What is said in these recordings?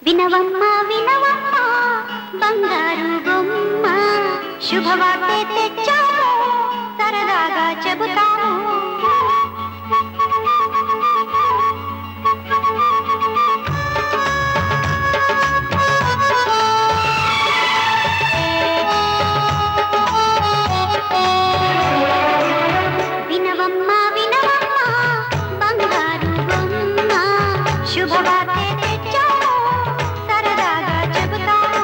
వినవమ్మ వినవమ్మ బంగారు బొమ్మ శుభవార్తే తెచ్చాము సరదాగా చెబుతాము. వినవమ్మ వినవమ్మ బంగారు బొమ్మ శుభవార్తే తెచ్చాము సరదాగా చెబుతాము.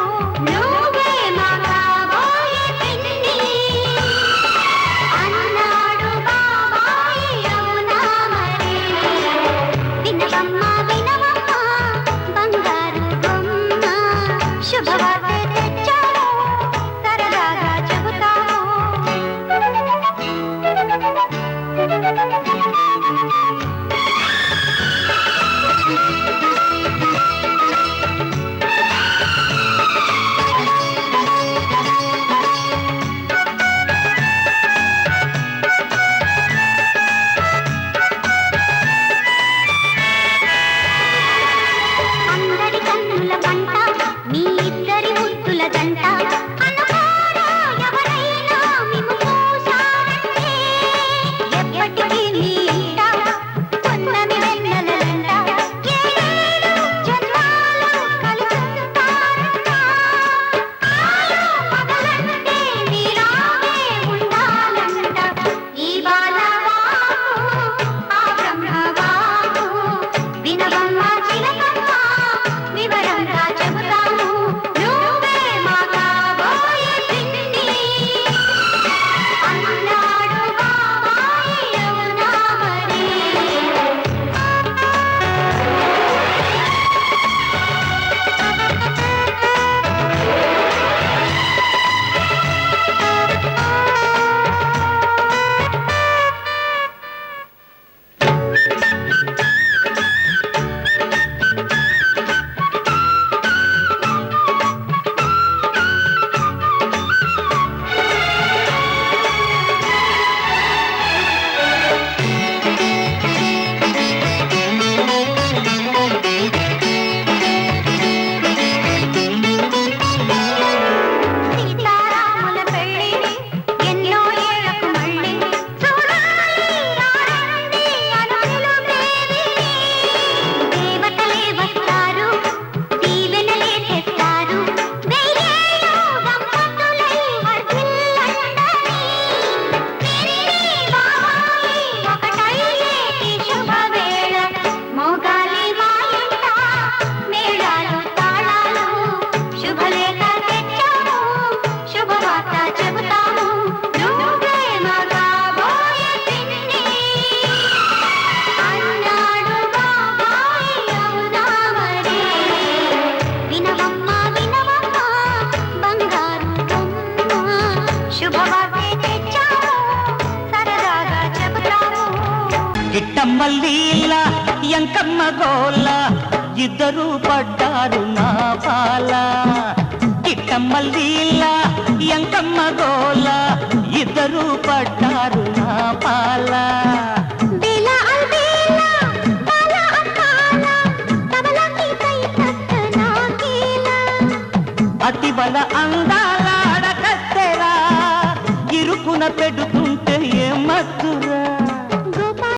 నువ్వే మా కాబోయే పిన్ని అన్నాడు బాబాయి అవునా మరి. వినవమ్మ వినవమ్మ బంగారు బొమ్మ శుభవార్తే తెచ్చాము సరదాగా చెబుతాము. అందరి కన్నుల పంట మీ ఇద్దరి ముద్దుల జంట అనుకోరా ఎవరైనా మిమ్ము చూశారంటే ఎప్పటికీ మీ ఇంట పున్నమి వెన్నెలలంట ఏడేడు జన్మాలు కలుసుంటారంట. ఆయో పగలంటే మీలాగే ఉండాలంట. ఈ బాలవాకు ఆ బ్రహ్మవాకు వినవమ్మ చిలకమ్మ వివరంగా చెబుతాము. నువ్వే మా కాబోయే పిన్ని అన్నాడు బాబాయి అవునా మరి. సీతారాముల పెళ్ళి ఎన్నో ఏళ్లకు మళ్ళీ చూడాలి రారండి అనుకులు దేవిని. దేవతలే వస్తారు దీవెనలే తెస్తారు వెయ్యేళ్ళు దంపతులై వర్ధిల్లండని. పిన్ని బాబాయి ఒకటయ్యేటి శుభవేళ మోగాలి మా ఇంట మేళాలు తాళాలు శుభలేఖ తెచ్చాము శుభవార్త చెబుతాము. నువ్వే మా కాబోయే పిన్ని అన్నాడు బాబాయి అవునా మరి. వినవమ్మ వినవమ్మ బంగారు బొమ్మ శుభవార్తే తెచ్చాము సరదాగా చెబుతాము. గిట్టమ్మల్లీల ఎంకమ్మ గోల ఇద్దరు పడ్డారు నా పాల. గిట్టమ్మల్లీల ఎంకమ్మ గోల ఇద్దరు పడ్డారు నా పాల. బేల అల్బేల బాల అమ్మాల తబలకి కై తక్క నాకేల. అతి బల అందాల అడకత్తెరా ఇరుకున పెడుతుంటే ఏమత్తురా.